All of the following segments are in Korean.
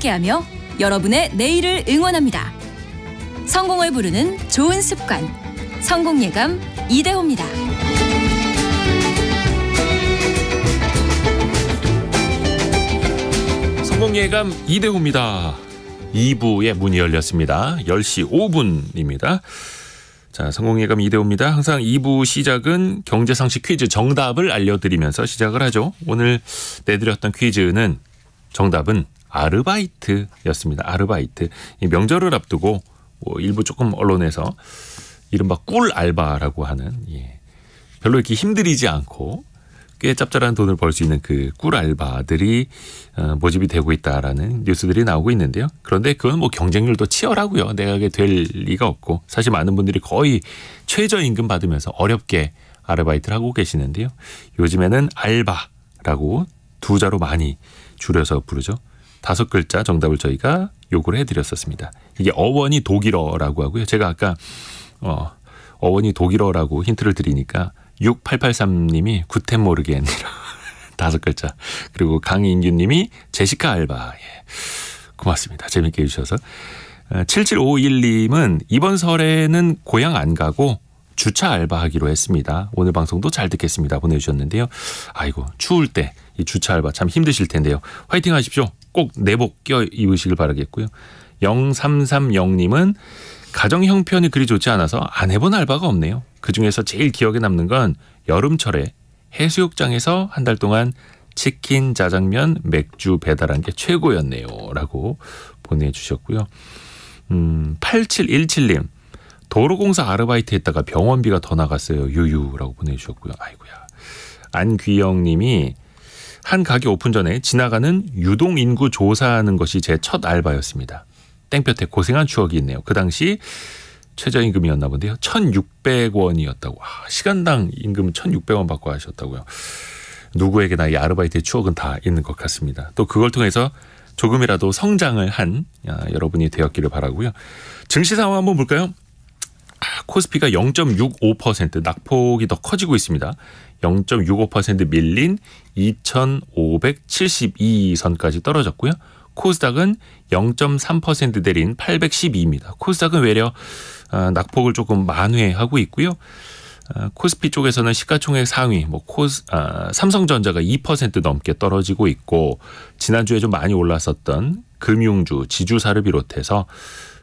함께하며 여러분의 내일을 응원합니다. 성공을 부르는 좋은 습관, 성공예감 이대호입니다. 성공예감 이대호입니다. 2부의 문이 열렸습니다. 10시 5분입니다. 자, 성공예감 이대호입니다. 항상 2부 시작은 경제상식 퀴즈 정답을 알려드리면서 시작을 하죠. 오늘 내드렸던 퀴즈는 정답은 아르바이트였습니다. 아르바이트. 이 명절을 앞두고 일부 조금 언론에서 이른바 꿀 알바라고 하는 별로 이렇게 힘들이지 않고 꽤 짭짤한 돈을 벌 수 있는 그 꿀 알바들이 모집이 되고 있다라는 뉴스들이 나오고 있는데요. 그런데 그건 경쟁률도 치열하고요. 내가 그게 될 리가 없고 사실 많은 분들이 거의 최저임금 받으면서 어렵게 아르바이트를 하고 계시는데요. 요즘에는 알바라고 두 자로 많이 줄여서 부르죠. 5글자 정답을 저희가 요구를 해드렸었습니다. 이게 어원이 독일어라고 하고요. 제가 아까 어원이 독일어라고 힌트를 드리니까 6883님이 구텐 모르겐이라고 5글자. 그리고 강인규님이 제시카 알바. 고맙습니다. 재밌게 해주셔서. 7751님은 이번 설에는 고향 안 가고 주차 알바하기로 했습니다. 오늘 방송도 잘 듣겠습니다. 보내주셨는데요. 아이고 추울 때 이 주차 알바 참 힘드실 텐데요. 화이팅 하십시오. 꼭 내복 껴 입으시길 바라겠고요. 0330님은 가정 형편이 그리 좋지 않아서 안 해본 알바가 없네요. 그중에서 제일 기억에 남는 건 여름철에 해수욕장에서 한 달 동안 치킨, 짜장면, 맥주 배달한 게 최고였네요. 라고 보내주셨고요. 8717님. 도로공사 아르바이트 했다가 병원비가 더 나갔어요. 유유라고 보내주셨고요. 아이고야. 안귀영님이 한 가게 오픈 전에 지나가는 유동인구 조사하는 것이 제 첫 알바였습니다. 땡볕에 고생한 추억이 있네요. 그 당시 최저임금이었나 본데요. 1,600원이었다고. 시간당 임금 1,600원 받고 하셨다고요. 누구에게나 이 아르바이트의 추억은 다 있는 것 같습니다. 또 그걸 통해서 조금이라도 성장을 한 여러분이 되었기를 바라고요. 증시 상황 한번 볼까요? 코스피가 0.65% 낙폭이 더 커지고 있습니다. 0.65% 밀린 2,572선까지 떨어졌고요. 코스닥은 0.3% 내린 812입니다. 코스닥은 외려 낙폭을 조금 만회하고 있고요. 코스피 쪽에서는 시가총액 상위 삼성전자가 2% 넘게 떨어지고 있고 지난주에 좀 많이 올랐었던 금융주, 지주사를 비롯해서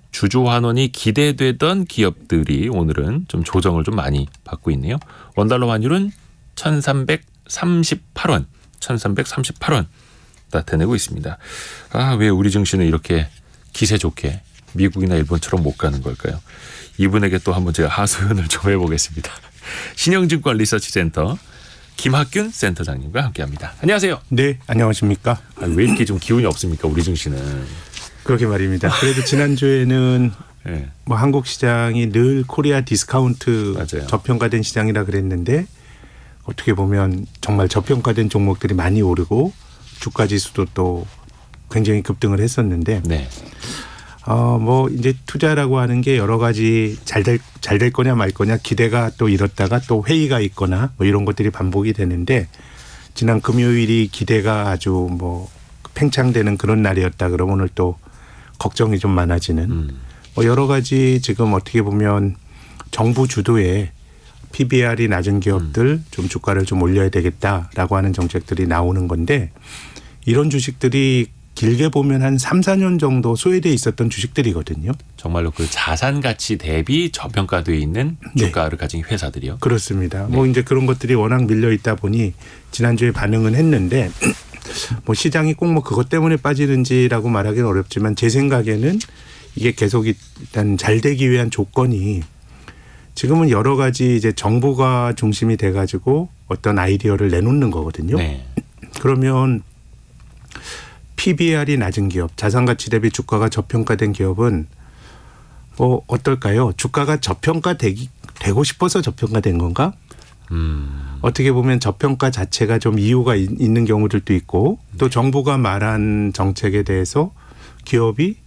주주환원이 기대되던 기업들이 오늘은 좀 조정을 좀 많이 받고 있네요. 원달러 환율은 1338원 나타내고 있습니다. 왜 우리 증시는 이렇게 기세 좋게 미국이나 일본처럼 못 가는 걸까요? 이분에게 또 한번 제가 하소연을 좀 해보겠습니다. 신영증권 리서치센터 김학균 센터장님과 함께합니다. 안녕하세요. 네, 안녕하십니까. 왜 이렇게 좀 기운이 없습니까? 우리 증시는. 그러게 말입니다. 그래도 지난주에는 네. 한국 시장이 늘 코리아 디스카운트 맞아요. 저평가된 시장이라 그랬는데 어떻게 보면 정말 저평가된 종목들이 많이 오르고 주가 지수도 또 굉장히 급등을 했었는데 네. 이제 투자라고 하는 게 여러 가지 잘 될 거냐 말 거냐 기대가 또 이렇다가 또 회의가 있거나 이런 것들이 반복이 되는데 지난 금요일이 기대가 아주 팽창되는 그런 날이었다. 그러면 오늘 또 걱정이 좀 많아지는 여러 가지 지금 어떻게 보면 정부 주도의 PBR이 낮은 기업들 좀 주가를 좀 올려야 되겠다라고 하는 정책들이 나오는 건데 이런 주식들이 길게 보면 한 3, 4년 정도 소외돼 있었던 주식들이거든요. 정말로 그 자산 가치 대비 저평가되어 있는 주가를 가진 회사들이요. 그렇습니다. 이제 그런 것들이 워낙 밀려 있다 보니 지난주에 반응은 했는데 시장이 꼭 그것 때문에 빠지는지라고 말하기는 어렵지만 제 생각에는 이게 계속 일단 잘 되기 위한 조건이 지금은 여러 가지 이제 정부가 중심이 돼 가지고 어떤 아이디어를 내놓는 거거든요. 네. 그러면 PBR이 낮은 기업, 자산가치 대비 주가가 저평가된 기업은 어떨까요? 주가가 저평가되고 싶어서 저평가된 건가? 어떻게 보면 저평가 자체가 좀 이유가 있는 경우들도 있고 또 정부가 말한 정책에 대해서 기업이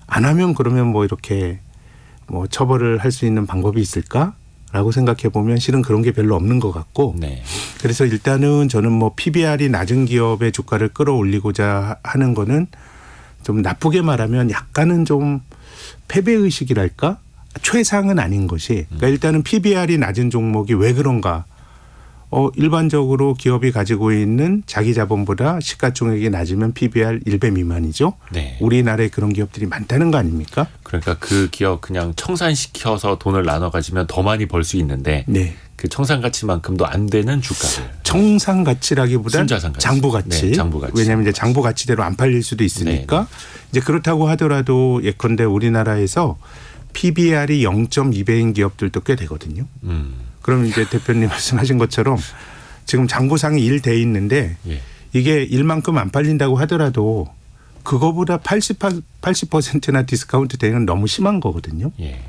안 하면 그러면 이렇게 처벌을 할 수 있는 방법이 있을까라고 생각해 보면 실은 그런 게 별로 없는 것 같고 네. 그래서 일단은 저는 PBR이 낮은 기업의 주가를 끌어올리고자 하는 거는 좀 나쁘게 말하면 약간은 좀 패배의식이랄까? 최상은 아닌 것이. 그러니까 일단은 PBR이 낮은 종목이 왜 그런가? 일반적으로 기업이 가지고 있는 자기 자본보다 시가총액이 낮으면 PBR 1배 미만이죠. 네. 우리나라에 그런 기업들이 많다는 거 아닙니까? 그러니까 그 기업 그냥 청산시켜서 돈을 나눠 가지면 더 많이 벌 수 있는데 네. 그 청산 가치만큼도 안 되는 주가를. 청산 가치라기보다는 순자산 가치. 장부 가치. 네, 장부 가치. 왜냐하면 이제 장부 가치대로 안 팔릴 수도 있으니까. 네. 이제 그렇다고 하더라도 예컨대 우리나라에서 PBR이 0.2배인 기업들도 꽤 되거든요. 그럼 이제 대표님 말씀하신 것처럼 지금 장부상이 1돼 있는데 예. 이게 1만큼 안 팔린다고 하더라도 그거보다 80%나 디스카운트 되는 너무 심한 거거든요. 예.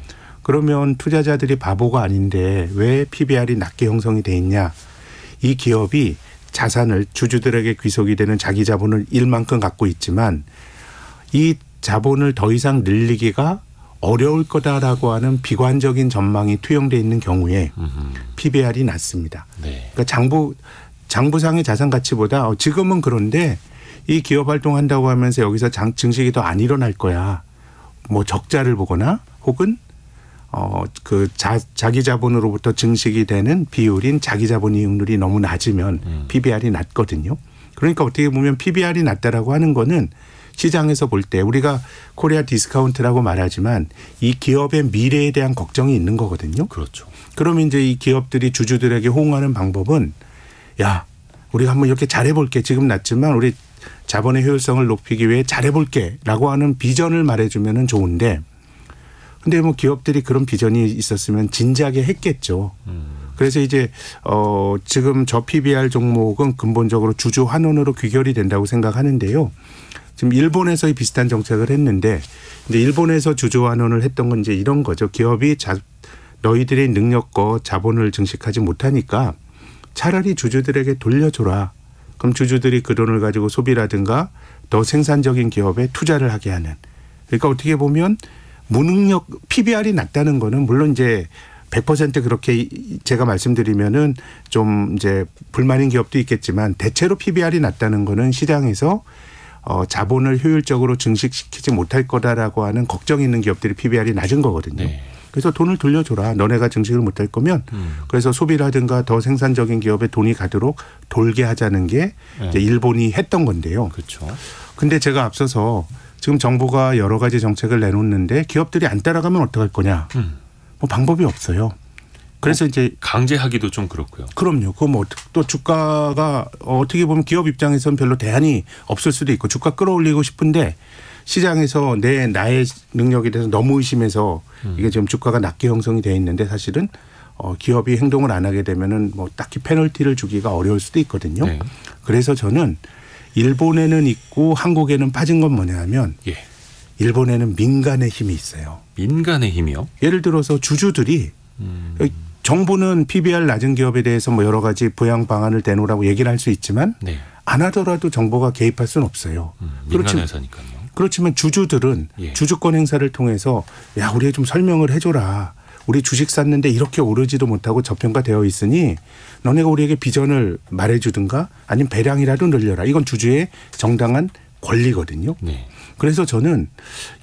그러면 투자자들이 바보가 아닌데 왜 PBR이 낮게 형성이 돼 있냐. 이 기업이 자산을 주주들에게 귀속이 되는 자기 자본을 1만큼 갖고 있지만 이 자본을 더 이상 늘리기가 어려울 거다라고 하는 비관적인 전망이 투영돼 있는 경우에 PBR이 낮습니다. 네. 그러니까 장부상의 자산 가치보다 지금은 그런데 이 기업 활동한다고 하면서 여기서 증식이 더 안 일어날 거야. 뭐 적자를 보거나 혹은 자기 자본으로부터 증식이 되는 비율인 자기 자본 이익률이 너무 낮으면 PBR이 낮거든요. 그러니까 어떻게 보면 PBR이 낮다라고 하는 거는 시장에서 볼 때 우리가 코리아 디스카운트라고 말하지만 이 기업의 미래에 대한 걱정이 있는 거거든요. 그렇죠. 그러면 이제 이 기업들이 주주들에게 호응하는 방법은 야, 우리가 한번 이렇게 잘해볼게. 지금 낮지만 우리 자본의 효율성을 높이기 위해 잘해볼게라고 하는 비전을 말해주면은 좋은데 근데 뭐 기업들이 그런 비전이 있었으면 진작에 했겠죠. 그래서 이제 지금 저 PBR 종목은 근본적으로 주주 환원으로 귀결이 된다고 생각하는데요. 지금 일본에서 비슷한 정책을 했는데 이제 일본에서 주주 환원을 했던 건 이제 이런 거죠. 기업이 너희들의 능력과 자본을 증식하지 못하니까 차라리 주주들에게 돌려줘라. 그럼 주주들이 그 돈을 가지고 소비라든가 더 생산적인 기업에 투자를 하게 하는. 그러니까 어떻게 보면 무능력 PBR이 낮다는 거는 물론 이제 100% 그렇게 제가 말씀드리면은 좀 이제 불만인 기업도 있겠지만 대체로 PBR이 낮다는 거는 시장에서 자본을 효율적으로 증식시키지 못할 거다라고 하는 걱정이 있는 기업들이 PBR이 낮은 거거든요. 네. 그래서 돈을 돌려줘라. 너네가 증식을 못할 거면 그래서 소비라든가 더 생산적인 기업에 돈이 가도록 돌게 하자는 게 이제 일본이 했던 건데요. 그렇죠. 근데 제가 앞서서 지금 정부가 여러 가지 정책을 내놓는데 기업들이 안 따라가면 어떡할 거냐. 뭐 방법이 없어요. 그래서 이제 강제하기도 좀 그렇고요. 그럼요. 그거 뭐 또 주가가 어떻게 보면 기업 입장에서는 별로 대안이 없을 수도 있고 주가 끌어올리고 싶은데 시장에서 나의 능력에 대해서 너무 의심해서 이게 지금 주가가 낮게 형성이 돼 있는데 사실은 기업이 행동을 안 하게 되면은 뭐 딱히 페널티를 주기가 어려울 수도 있거든요. 네. 그래서 저는 일본에는 있고 한국에는 빠진 건 뭐냐면 일본에는 민간의 힘이 있어요. 민간의 힘이요? 예를 들어서 주주들이 정부는 PBR 낮은 기업에 대해서 뭐 여러 가지 보양 방안을 내놓으라고 얘기를 할 수 있지만 안 하더라도 정부가 개입할 수는 없어요. 민간 회사니까요. 그렇지만 주주들은 주주권 행사를 통해서 야, 우리에 좀 설명을 해줘라. 우리 주식 샀는데 이렇게 오르지도 못하고 저평가되어 있으니 너네가 우리에게 비전을 말해주든가 아니면 배량이라도 늘려라. 이건 주주의 정당한 권리거든요. 네. 그래서 저는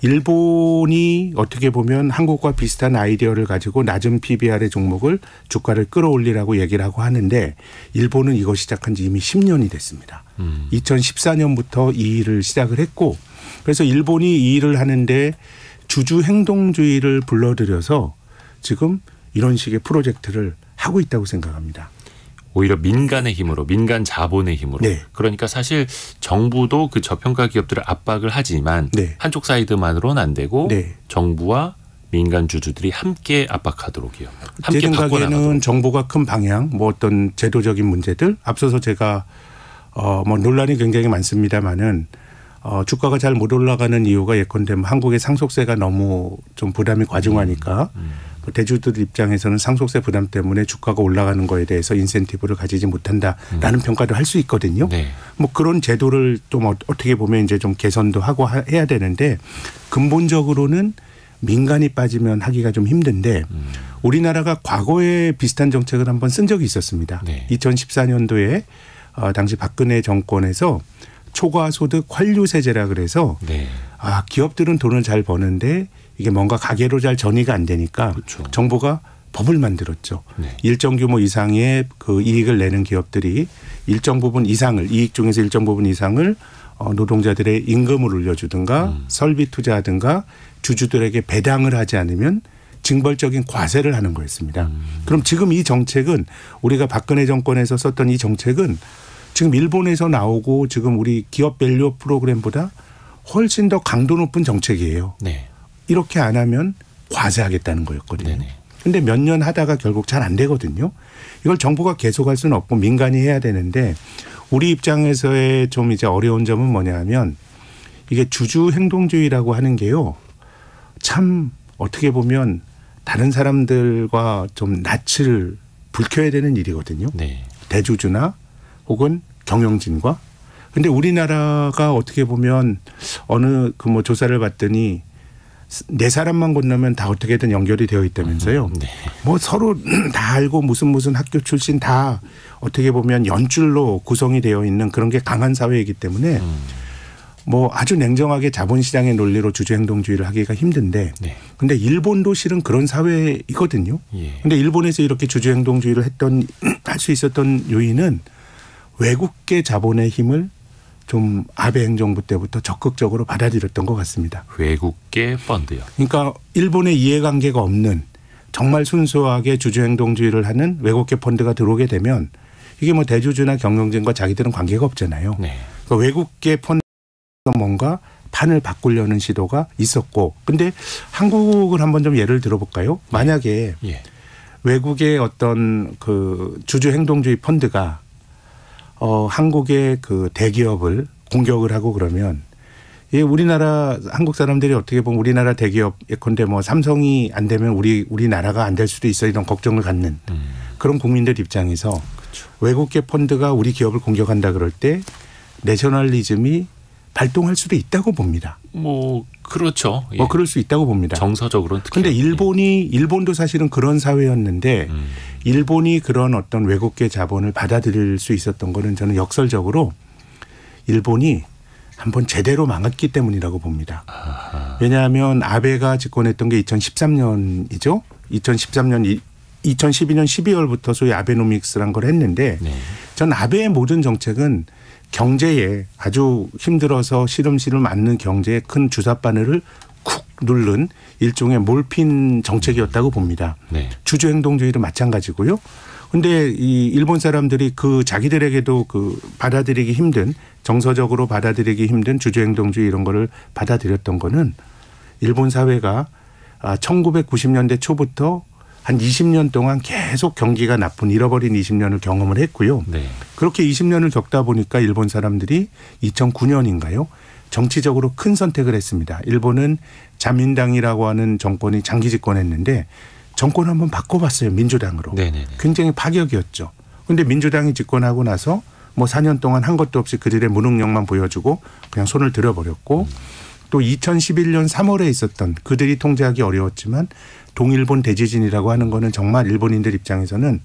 일본이 어떻게 보면 한국과 비슷한 아이디어를 가지고 낮은 PBR의 종목을 주가를 끌어올리라고 얘기를 하고 하는데 일본은 이거 시작한 지 이미 10년이 됐습니다. 2014년부터 이 일을 시작을 했고 그래서 일본이 이 일을 하는데 주주 행동주의를 불러들여서 지금 이런 식의 프로젝트를 하고 있다고 생각합니다. 오히려 민간의 힘으로 민간 자본의 힘으로. 네. 그러니까 사실 정부도 그 저평가 기업들을 압박을 하지만 한쪽 사이드만으로는 안 되고 정부와 민간 주주들이 함께 압박하도록이요. 함께 제 생각에는 정부가 큰 방향 뭐 어떤 제도적인 문제들 앞서서 제가 뭐 논란이 굉장히 많습니다마는 주가가 잘 못 올라가는 이유가 예컨대 한국의 상속세가 너무 좀 부담이 과중하니까 대주들 입장에서는 상속세 부담 때문에 주가가 올라가는 거에 대해서 인센티브를 가지지 못한다라는 평가도 할 수 있거든요. 뭐 그런 제도를 좀 어떻게 보면 이제 좀 개선도 하고 해야 되는데 근본적으로는 민간이 빠지면 하기가 좀 힘든데 우리나라가 과거에 비슷한 정책을 한번 쓴 적이 있었습니다. 2014년도에 당시 박근혜 정권에서 초과소득 환류세제라 그래서 네. 기업들은 돈을 잘 버는데 이게 뭔가 가계로 잘 전이가 안 되니까 그렇죠. 정부가 법을 만들었죠. 네. 일정 규모 이상의 그 이익을 내는 기업들이 일정 부분 이상을 이익 중에서 일정 부분 이상을 노동자들의 임금을 올려주든가 설비 투자하든가 주주들에게 배당을 하지 않으면 징벌적인 과세를 하는 거였습니다. 그럼 지금 이 정책은 우리가 박근혜 정권에서 썼던 이 정책은 지금 일본에서 나오고 지금 우리 기업 밸류 프로그램보다 훨씬 더 강도 높은 정책이에요. 네. 이렇게 안 하면 과세하겠다는 거였거든요. 네네. 그런데 몇 년 하다가 결국 잘 안 되거든요. 이걸 정부가 계속할 수는 없고 민간이 해야 되는데 우리 입장에서의 좀 이제 어려운 점은 뭐냐 하면 이게 주주 행동주의라고 하는 게요. 참 어떻게 보면 다른 사람들과 좀 낯을 불켜야 되는 일이거든요. 네. 대주주나 혹은 경영진과. 근데 우리나라가 어떻게 보면 어느 그 뭐 조사를 봤더니 네 사람만 건너면 다 어떻게든 연결이 되어 있다면서요. 네. 뭐 서로 다 알고 무슨 학교 출신 다 어떻게 보면 연줄로 구성이 되어 있는 그런 게 강한 사회이기 때문에 뭐 아주 냉정하게 자본시장의 논리로 주주행동주의를 하기가 힘든데 네. 근데 일본도 실은 그런 사회이거든요. 예. 근데 일본에서 이렇게 주주행동주의를 할 수 있었던 요인은 외국계 자본의 힘을 좀 아베 행정부 때부터 적극적으로 받아들였던 것 같습니다. 외국계 펀드요. 그러니까 일본의 이해관계가 없는 정말 순수하게 주주행동주의를 하는 외국계 펀드가 들어오게 되면 이게 뭐 대주주나 경영진과 자기들은 관계가 없잖아요. 네. 그러니까 외국계 펀드가 뭔가 판을 바꾸려는 시도가 있었고 근데 한국을 한번 좀 예를 들어볼까요? 만약에 예. 외국의 외국의 어떤 그 주주행동주의 펀드가 한국의 그 대기업을 공격을 하고 그러면 예, 우리나라 한국 사람들이 어떻게 보면 우리나라 대기업 예컨대 뭐 삼성이 안 되면 우리나라가 안 될 수도 있어 이런 걱정을 갖는 그런 국민들 입장에서 그렇죠. 외국계 펀드가 우리 기업을 공격한다 그럴 때 내셔널리즘이 발동할 수도 있다고 봅니다. 뭐 그렇죠. 예. 뭐 그럴 수 있다고 봅니다. 정서적으로는 특히. 그런데 일본도 사실은 그런 사회였는데 일본이 그런 어떤 외국계 자본을 받아들일 수 있었던 거는 저는 역설적으로 일본이 한번 제대로 망했기 때문이라고 봅니다. 아하. 왜냐하면 아베가 집권했던 게 2013년이죠. 2012년 12월부터 소위 아베노믹스란 걸 했는데 네. 전 아베의 모든 정책은 경제에 아주 힘들어서 시름시름 앓는 경제에 큰 주사바늘을 쿡 누른 일종의 몰핀 정책이었다고 봅니다. 네. 주주행동주의도 마찬가지고요. 그런데 이 일본 사람들이 그 자기들에게도 그 받아들이기 힘든 정서적으로 받아들이기 힘든 주주행동주의 이런 거를 받아들였던 거는 일본 사회가 1990년대 초부터 한 20년 동안 계속 경기가 나쁜 잃어버린 20년을 경험을 했고요. 네. 그렇게 20년을 겪다 보니까 일본 사람들이 2009년인가요? 정치적으로 큰 선택을 했습니다. 일본은 자민당이라고 하는 정권이 장기 집권했는데 정권을 한번 바꿔봤어요. 민주당으로. 네네네. 굉장히 파격이었죠. 그런데 민주당이 집권하고 나서 뭐 4년 동안 한 것도 없이 그들의 무능력만 보여주고 그냥 손을 들어버렸고 또 2011년 3월에 있었던 그들이 통제하기 어려웠지만 동일본 대지진이라고 하는 거는 정말 일본인들 입장에서는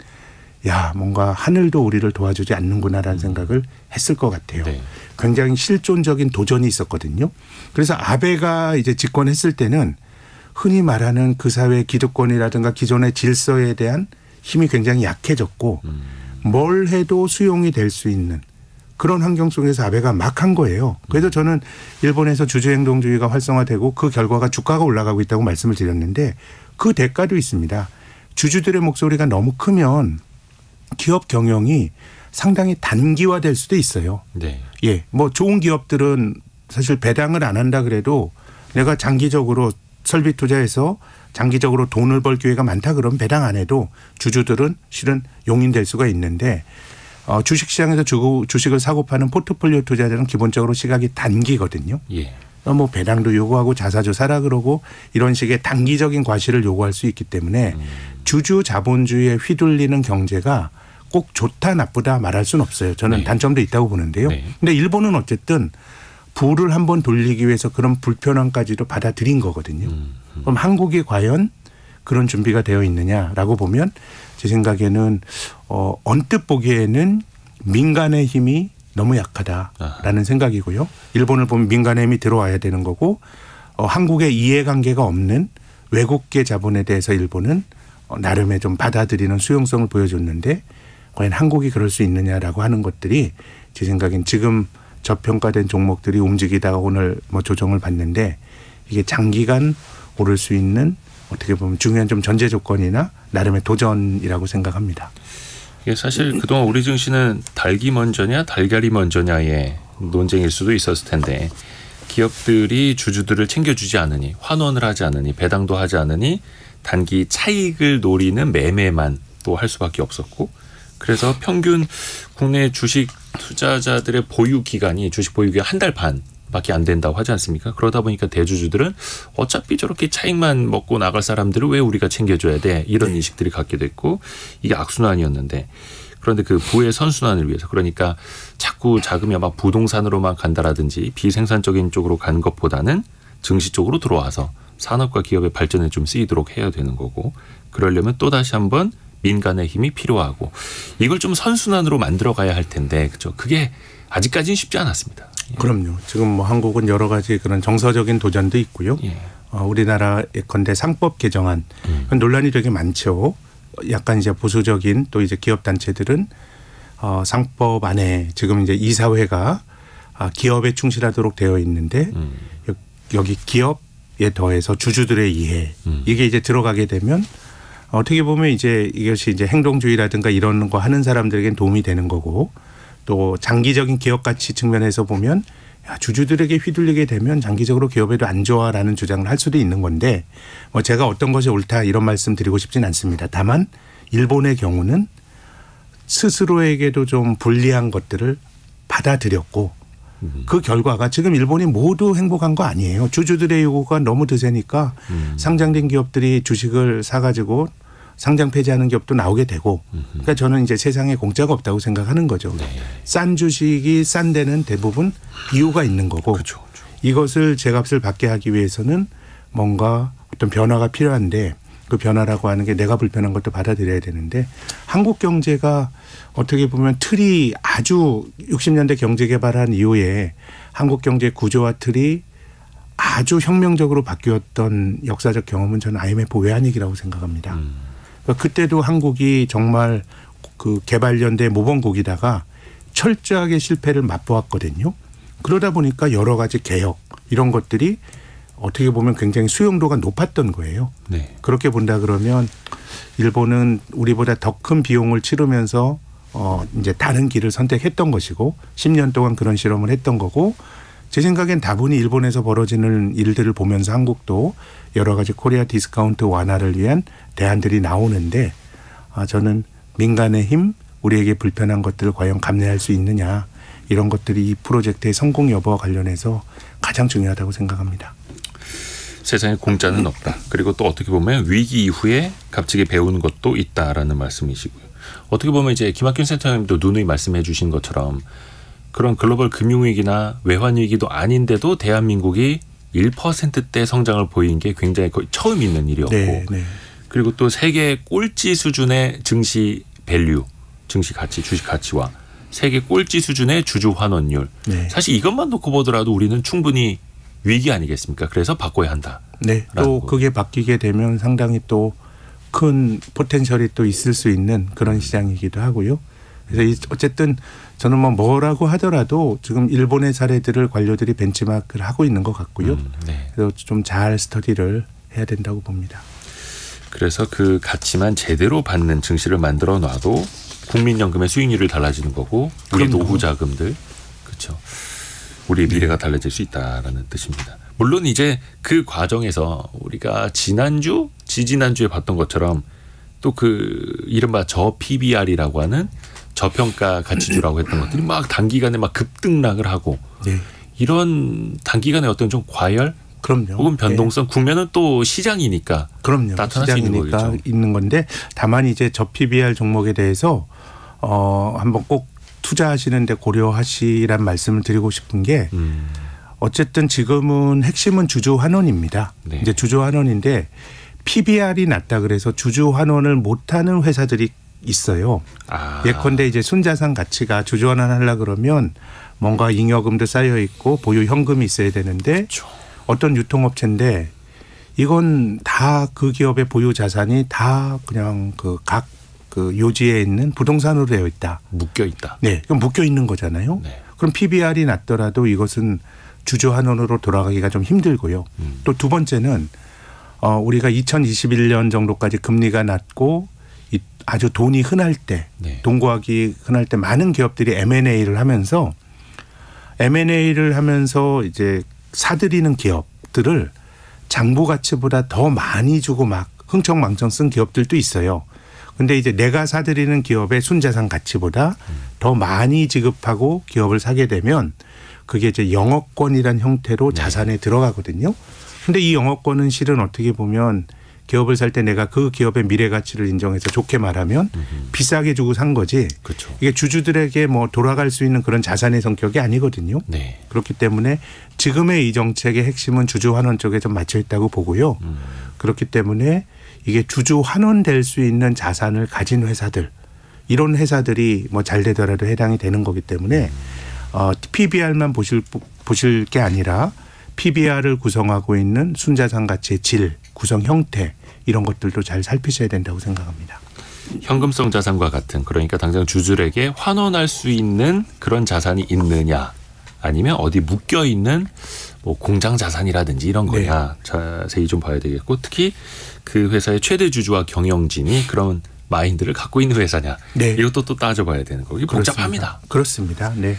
야 뭔가 하늘도 우리를 도와주지 않는구나라는 생각을 했을 것 같아요. 네. 굉장히 실존적인 도전이 있었거든요. 그래서 아베가 이제 집권했을 때는 흔히 말하는 그 사회의 기득권이라든가 기존의 질서에 대한 힘이 굉장히 약해졌고 뭘 해도 수용이 될 수 있는 그런 환경 속에서 아베가 막 한 거예요. 그래서 저는 일본에서 주주행동주의가 활성화되고 그 결과가 주가가 올라가고 있다고 말씀을 드렸는데 그 대가도 있습니다. 주주들의 목소리가 너무 크면 기업 경영이 상당히 단기화될 수도 있어요. 네. 예, 뭐 좋은 기업들은 사실 배당을 안 한다 그래도 내가 장기적으로 설비 투자해서 장기적으로 돈을 벌 기회가 많다 그러면 배당 안 해도 주주들은 실은 용인될 수가 있는데 주식시장에서 주식을 사고 파는 포트폴리오 투자자는 기본적으로 시각이 단기거든요. 예. 뭐 배당도 요구하고 자사주 사라 그러고 이런 식의 단기적인 과실을 요구할 수 있기 때문에 주주 자본주의에 휘둘리는 경제가 꼭 좋다 나쁘다 말할 수는 없어요. 저는 네. 단점도 있다고 보는데요. 네. 근데 일본은 어쨌든 부를 한번 돌리기 위해서 그런 불편함까지도 받아들인 거거든요. 그럼 한국이 과연 그런 준비가 되어 있느냐라고 보면 제 생각에는 언뜻 보기에는 민간의 힘이 너무 약하다라는 생각이고요. 일본을 보면 민간의 힘이 들어와야 되는 거고 한국의 이해관계가 없는 외국계 자본에 대해서 일본은 나름의 좀 받아들이는 수용성을 보여줬는데 과연 한국이 그럴 수 있느냐라고 하는 것들이 제 생각엔 지금 저평가된 종목들이 움직이다가 오늘 뭐 조정을 받는데 이게 장기간 오를 수 있는 어떻게 보면 중요한 좀 전제 조건이나 나름의 도전이라고 생각합니다. 이게 사실 그동안 우리 증시는 닭이 먼저냐 달걀이 먼저냐의 논쟁일 수도 있었을 텐데 기업들이 주주들을 챙겨주지 않으니 환원을 하지 않으니 배당도 하지 않으니 단기 차익을 노리는 매매만 또 할 수밖에 없었고 그래서 평균 국내 주식 투자자들의 보유 기간이 주식 보유 기간 한 달 반밖에 안 된다고 하지 않습니까? 그러다 보니까 대주주들은 어차피 저렇게 차익만 먹고 나갈 사람들을 왜 우리가 챙겨줘야 돼? 이런 인식들이 갖게 됐고 이게 악순환이었는데 그런데 그 부의 선순환을 위해서 그러니까 자꾸 자금이 막 부동산으로만 간다라든지 비생산적인 쪽으로 간 것보다는 증시 쪽으로 들어와서 산업과 기업의 발전에 좀 쓰이도록 해야 되는 거고 그러려면 또다시 한번 민간의 힘이 필요하고 이걸 좀 선순환으로 만들어 가야 할 텐데 그렇죠. 그게 아직까지는 쉽지 않았습니다. 예. 그럼요. 지금 뭐 한국은 여러 가지 그런 정서적인 도전도 있고요. 예. 우리나라 예컨대 상법 개정안 논란이 되게 많죠. 약간 이제 보수적인 또 이제 기업 단체들은 상법 안에 지금 이제 이사회가 기업에 충실하도록 되어 있는데 여기 기업에 더해서 주주들의 이해 이게 이제 들어가게 되면 어떻게 보면 이제 이것이 이제 행동주의라든가 이런 거 하는 사람들에겐 도움이 되는 거고 또 장기적인 기업 가치 측면에서 보면 주주들에게 휘둘리게 되면 장기적으로 기업에도 안 좋아라는 주장을 할 수도 있는 건데 뭐 제가 어떤 것이 옳다 이런 말씀 드리고 싶진 않습니다. 다만 일본의 경우는 스스로에게도 좀 불리한 것들을 받아들였고 그 결과가 지금 일본이 모두 행복한 거 아니에요. 주주들의 요구가 너무 드세니까 상장된 기업들이 주식을 사가지고 상장 폐지하는 기업도 나오게 되고 그러니까 저는 이제 세상에 공짜가 없다고 생각하는 거죠. 네. 싼 주식이 싼 데는 대부분 이유가 있는 거고 그렇죠. 이것을 제값을 받게 하기 위해서는 뭔가 어떤 변화가 필요한데 그 변화라고 하는 게 내가 불편한 것도 받아들여야 되는데 한국 경제가 어떻게 보면 틀이 아주 60년대 경제 개발한 이후에 한국 경제 구조와 틀이 아주 혁명적으로 바뀌었던 역사적 경험은 저는 IMF 외환위기라고 생각합니다. 그러니까 그때도 한국이 정말 그 개발연대 모범국이다가 철저하게 실패를 맛보았거든요. 그러다 보니까 여러 가지 개혁 이런 것들이 어떻게 보면 굉장히 수용도가 높았던 거예요. 네. 그렇게 본다 그러면 일본은 우리보다 더 큰 비용을 치르면서 이제 다른 길을 선택했던 것이고 10년 동안 그런 실험을 했던 거고 제 생각엔 다분히 일본에서 벌어지는 일들을 보면서 한국도 여러 가지 코리아 디스카운트 완화를 위한 대안들이 나오는데 저는 민간의 힘 우리에게 불편한 것들을 과연 감내할 수 있느냐 이런 것들이 이 프로젝트의 성공 여부와 관련해서 가장 중요하다고 생각합니다. 세상에 공짜는 없다. 그리고 또 어떻게 보면 위기 이후에 값지게 배우는 것도 있다라는 말씀이시고요. 어떻게 보면 이제 김학균 센터장님도 누누이 말씀해 주신 것처럼 그런 글로벌 금융위기나 외환위기도 아닌데도 대한민국이 1%대 성장을 보인 게 굉장히 거의 처음 있는 일이었고 네, 네. 그리고 또 세계 꼴찌 수준의 증시 밸류, 증시 가치, 주식 가치와 세계 꼴찌 수준의 주주 환원율. 네. 사실 이것만 놓고 보더라도 우리는 충분히 위기 아니겠습니까? 그래서 바꿔야 한다. 네. 또 그게 바뀌게 되면 상당히 또 큰 포텐셜이 또 있을 수 있는 그런 시장이기도 하고요. 그래서 어쨌든 저는 뭐라고 하더라도 지금 일본의 사례들을 관료들이 벤치마크를 하고 있는 것 같고요. 네. 그래서 좀 잘 스터디를 해야 된다고 봅니다. 그래서 그 가치만 제대로 받는 증시를 만들어 놔도 국민연금의 수익률이 달라지는 거고 우리 노후 자금들 그렇죠. 우리의 미래가 달라질 수 있다라는 뜻입니다. 물론 이제 그 과정에서 우리가 지난주, 지지난주에 봤던 것처럼 또 그 이른바 저 PBR이라고 하는 저평가 가치주라고 했던 것들이 막 단기간에 막 급등락을 하고 네. 이런 단기간에 어떤 좀 과열 그럼요. 혹은 변동성 국면은 또 시장이니까 그럼요. 나타날 수 있는 시장이니까 거겠죠. 있는 건데 다만 이제 저 PBR 종목에 대해서 한번 꼭 투자하시는데 고려하시란 말씀을 드리고 싶은 게 어쨌든 지금은 핵심은 주주 환원입니다. 네. 이제 주주 환원인데 PBR이 낮다 그래서 주주 환원을 못하는 회사들이 있어요. 예컨대 이제 순자산 가치가 주주환원하려고 그러면 뭔가 잉여금도 쌓여 있고 보유 현금이 있어야 되는데 그렇죠. 어떤 유통업체인데 이건 다 그 기업의 보유 자산이 다 그냥 각 요지에 있는 부동산으로 되어 있다. 묶여 있다. 네, 그럼 묶여 있는 거잖아요. 네. 그럼 PBR이 낮더라도 이것은 주주환원으로 돌아가기가 좀 힘들고요. 또 두 번째는 우리가 2021년 정도까지 금리가 낮고 아주 돈이 흔할 때, 네. 돈 구하기 흔할 때 많은 기업들이 M&A를 하면서 이제 사들이는 기업들을 장부 가치보다 더 많이 주고 막 흥청망청 쓴 기업들도 있어요. 근데 이제 내가 사들이는 기업의 순자산 가치보다 더 많이 지급하고 기업을 사게 되면 그게 이제 영업권이란 형태로 자산에 들어가거든요. 근데 이 영업권은 실은 어떻게 보면 기업을 살 때 내가 그 기업의 미래 가치를 인정해서 좋게 말하면 비싸게 주고 산 거지. 그렇죠. 이게 주주들에게 뭐 돌아갈 수 있는 그런 자산의 성격이 아니거든요. 네. 그렇기 때문에 지금의 이 정책의 핵심은 주주 환원 쪽에 좀 맞춰 있다고 보고요. 그렇기 때문에 이게 주주 환원될 수 있는 자산을 가진 회사들, 이런 회사들이 뭐 잘 되더라도 해당이 되는 거기 때문에 PBR만 보실 게 아니라 PBR을 구성하고 있는 순자산 가치의 질, 구성 형태, 이런 것들도 잘 살피셔야 된다고 생각합니다. 현금성 자산과 같은, 그러니까 당장 주주들에게 환원할 수 있는 그런 자산이 있느냐, 아니면 어디 묶여 있는 뭐 공장 자산이라든지 이런 거냐, 네. 자세히 좀 봐야 되겠고, 특히 그 회사의 최대 주주와 경영진이 그런 마인드를 갖고 있는 회사냐, 네. 이것도 또 따져봐야 되는 거고, 복잡합니다. 그렇습니다. 네.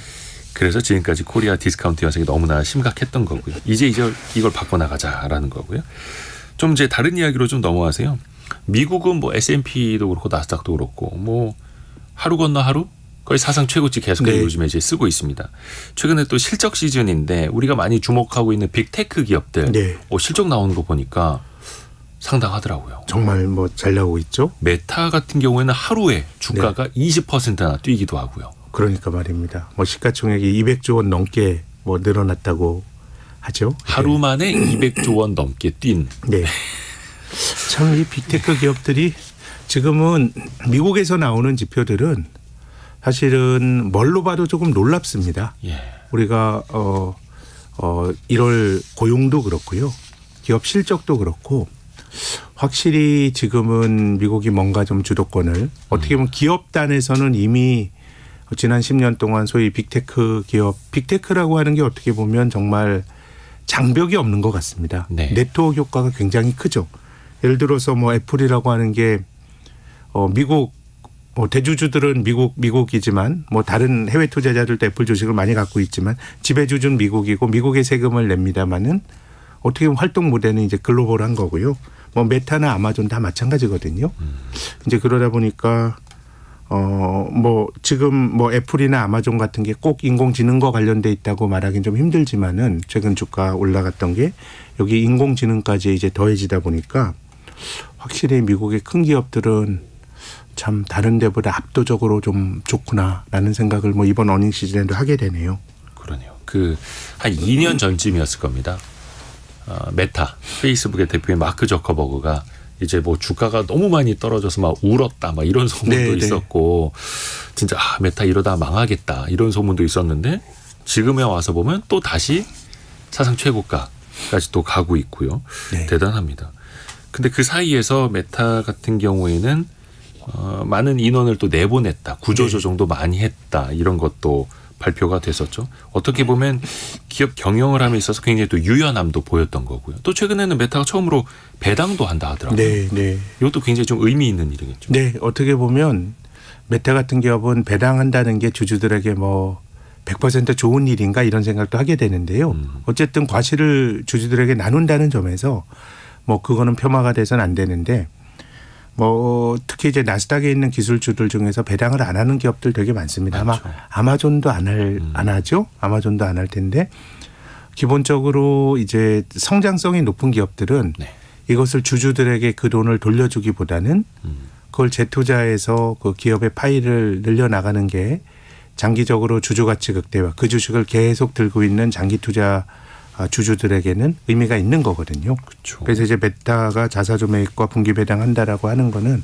그래서 지금까지 코리아 디스카운트 현상이 너무나 심각했던 거고요. 이제 이걸 바꿔나가자라는 거고요. 좀 이제 다른 이야기로 좀 넘어가세요. 미국은 뭐 S&P도 그렇고 나스닥도 그렇고 뭐 하루 건너 하루 거의 사상 최고치 계속 네. 요즘에 이제 쓰고 있습니다. 최근에 또 실적 시즌인데 우리가 많이 주목하고 있는 빅테크 기업들 네. 실적 나오는 거 보니까 상당하더라고요. 정말 뭐 잘 나오고 있죠. 메타 같은 경우에는 하루에 주가가 네. 20%나 뛰기도 하고요. 그러니까 말입니다. 뭐 시가총액이 200조 원 넘게 뭐 늘어났다고 하죠. 하루 만에 200조 원 넘게 뛴. 네. 참 이 빅테크 기업들이 지금은 미국에서 나오는 지표들은 사실은 뭘로 봐도 조금 놀랍습니다. 예. 우리가 1월 고용도 그렇고요. 기업 실적도 그렇고 확실히 지금은 미국이 뭔가 좀 주도권을 어떻게 보면 기업단에서는 이미 지난 10년 동안 소위 빅테크 기업, 빅테크라고 하는 게 어떻게 보면 정말 장벽이 없는 것 같습니다. 네. 네트워크 효과가 굉장히 크죠. 예를 들어서 뭐 애플이라고 하는 게 미국 대주주들은 미국이지만 뭐 다른 해외 투자자들도 애플 주식을 많이 갖고 있지만 지배주주는 미국이고 미국의 세금을 냅니다마는 어떻게 보면 활동 무대는 이제 글로벌한 거고요. 뭐 메타나 아마존 다 마찬가지거든요. 이제 그러다 보니까 뭐 지금 뭐 애플이나 아마존 같은 게 꼭 인공지능과 관련돼 있다고 말하기는 좀 힘들지만은 최근 주가 올라갔던 게 여기 인공지능까지 이제 더해지다 보니까 확실히 미국의 큰 기업들은 참 다른 데보다 압도적으로 좀 좋구나라는 생각을 뭐 이번 어닝 시즌에도 하게 되네요. 그러네요. 한 2년 전쯤이었을 겁니다. 메타, 페이스북의 대표인 마크 저커버그가 이제 뭐 주가가 너무 많이 떨어져서 막 울었다 막 이런 소문도 네네. 있었고 진짜 메타 이러다 망하겠다 이런 소문도 있었는데 지금에 와서 보면 또 다시 사상 최고가까지 또 가고 있고요. 네. 대단합니다. 근데 그 사이에서 메타 같은 경우에는 많은 인원을 또 내보냈다. 구조조정도 많이 했다. 이런 것도 발표가 됐었죠. 어떻게 보면 기업 경영을 함에 있어서 굉장히 또 유연함도 보였던 거고요. 또 최근에는 메타가 처음으로 배당도 한다 하더라고요. 네, 네. 이것도 굉장히 좀 의미 있는 일이겠죠. 네, 어떻게 보면 메타 같은 기업은 배당한다는 게 주주들에게 뭐 100% 좋은 일인가 이런 생각도 하게 되는데요. 어쨌든 과실을 주주들에게 나눈다는 점에서 뭐 그거는 폄하가 돼서는 안 되는데 뭐 특히 이제 나스닥에 있는 기술주들 중에서 배당을 안 하는 기업들 되게 많습니다. 아마 아마존도 안 하죠. 아마존도 안 할 텐데 기본적으로 이제 성장성이 높은 기업들은 네. 이것을 주주들에게 그 돈을 돌려주기보다는 그걸 재투자해서 그 기업의 파이를 늘려나가는 게 장기적으로 주주가치 극대화, 그 주식을 계속 들고 있는 장기 투자 주주들에게는 의미가 있는 거거든요. 그렇죠. 그래서 이제 메타가 자사주 매입과 분기 배당한다라고 하는 거는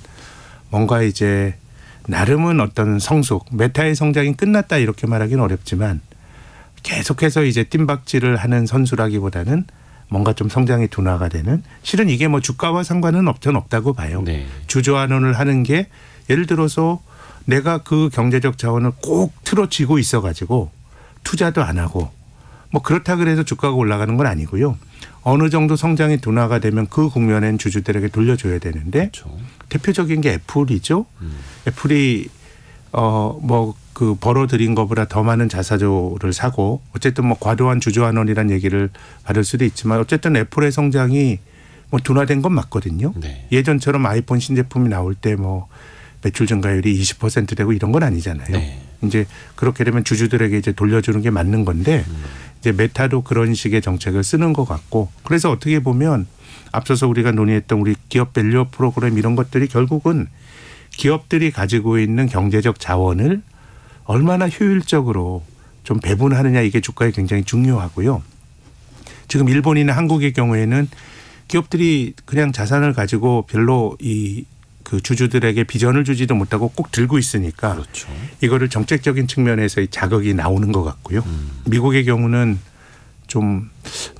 뭔가 이제 나름은 어떤 성숙, 메타의 성장이 끝났다 이렇게 말하기는 어렵지만 계속해서 이제 뜀박질을 하는 선수라기보다는 뭔가 좀 성장이 둔화가 되는, 실은 이게 뭐 주가와 상관은 없다고 봐요. 네. 주저환원을 하는 게 예를 들어서 내가 그 경제적 자원을 꼭 틀어쥐고 있어가지고 투자도 안 하고 뭐 그렇다 그래서 주가가 올라가는 건 아니고요. 어느 정도 성장이 둔화가 되면 그 국면엔 주주들에게 돌려줘야 되는데 그렇죠. 대표적인 게 애플이죠. 애플이 뭐 그 벌어들인 것보다 더 많은 자사조를 사고 어쨌든 뭐 과도한 주주환원이라는 얘기를 받을 수도 있지만 어쨌든 애플의 성장이 뭐 둔화된 건 맞거든요. 네. 예전처럼 아이폰 신제품이 나올 때 뭐 매출 증가율이 20% 되고 이런 건 아니잖아요. 네. 이제 그렇게 되면 주주들에게 이제 돌려주는 게 맞는 건데 이제 메타도 그런 식의 정책을 쓰는 것 같고, 그래서 어떻게 보면 앞서서 우리가 논의했던 우리 기업 밸류 프로그램 이런 것들이 결국은 기업들이 가지고 있는 경제적 자원을 얼마나 효율적으로 좀 배분하느냐, 이게 주가에 굉장히 중요하고요. 지금 일본이나 한국의 경우에는 기업들이 그냥 자산을 가지고 별로 그 주주들에게 비전을 주지도 못하고 꼭 들고 있으니까 그렇죠. 이거를 정책적인 측면에서의 자극이 나오는 것 같고요. 미국의 경우는 좀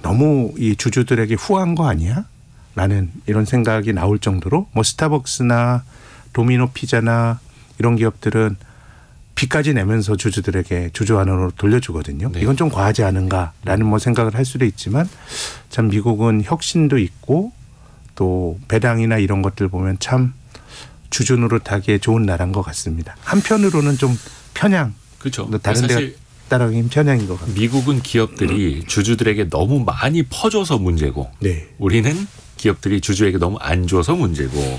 너무 이 주주들에게 후한 거 아니야? 라는 이런 생각이 나올 정도로 뭐 스타벅스나 도미노 피자나 이런 기업들은 빚까지 내면서 주주들에게 주주환원으로 돌려주거든요. 네. 이건 좀 과하지 않은가라는 뭐 생각을 할 수도 있지만 참 미국은 혁신도 있고 또 배당이나 이런 것들 보면 참 주주 노릇하기에 좋은 나라인 것 같습니다. 한편으로는 좀 편향. 그렇죠. 다른 데가 사실 따라가긴 편향인 것 같아요. 미국은 기업들이 주주들에게 너무 많이 퍼줘서 문제고 네. 우리는 기업들이 주주에게 너무 안 줘서 문제고,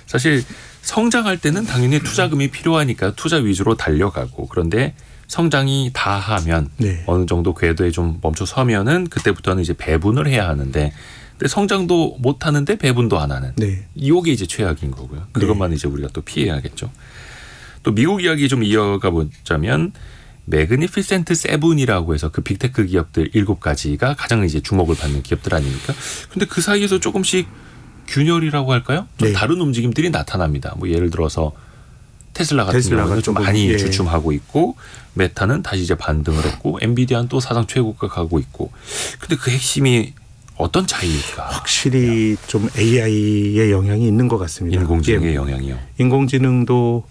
사실 성장할 때는 당연히 투자금이 필요하니까 투자 위주로 달려가고, 그런데 성장이 다하면 네. 어느 정도 궤도에 좀 멈춰서면은 그때부터는 이제 배분을 해야 하는데, 근데 성장도 못 하는데 배분도 안 하는. 네. 이게 이제 최악인 거고요. 그것만 이제 우리가 또 피해야겠죠. 또 미국 이야기 좀 이어가 보자면 매그니피센트 세븐이라고 해서 그 빅테크 기업들 7가지가 가장 이제 주목을 받는 기업들 아닙니까? 근데 그 사이에서 조금씩 균열이라고 할까요? 좀 네. 다른 움직임들이 나타납니다. 뭐 예를 들어서 테슬라 같은 경우는 좀 많이 예. 주춤하고 있고, 메타는 다시 이제 반등을 했고, 엔비디아는 또 사상 최고가 가고 있고. 근데 그 핵심이 어떤 차이일까? 확실히 좀 AI의 영향이 있는 것 같습니다. 인공지능의 영향이요. 인공지능도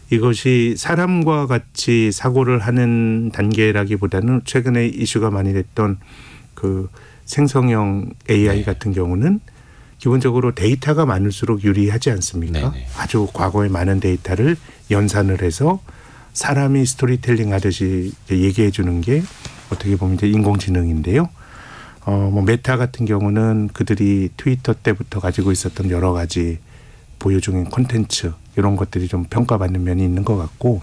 이것이 사람과 같이 사고를 하는 단계라기보다는 최근에 이슈가 많이 됐던 그 생성형 AI 네. 같은 경우는 기본적으로 데이터가 많을수록 유리하지 않습니까? 네네. 아주 과거에 많은 데이터를 연산을 해서 사람이 스토리텔링 하듯이 얘기해 주는 게 어떻게 보면 이제 인공지능인데요. 뭐 메타 같은 경우는 그들이 트위터 때부터 가지고 있었던 여러 가지 보유 중인 콘텐츠 이런 것들이 좀 평가받는 면이 있는 것 같고,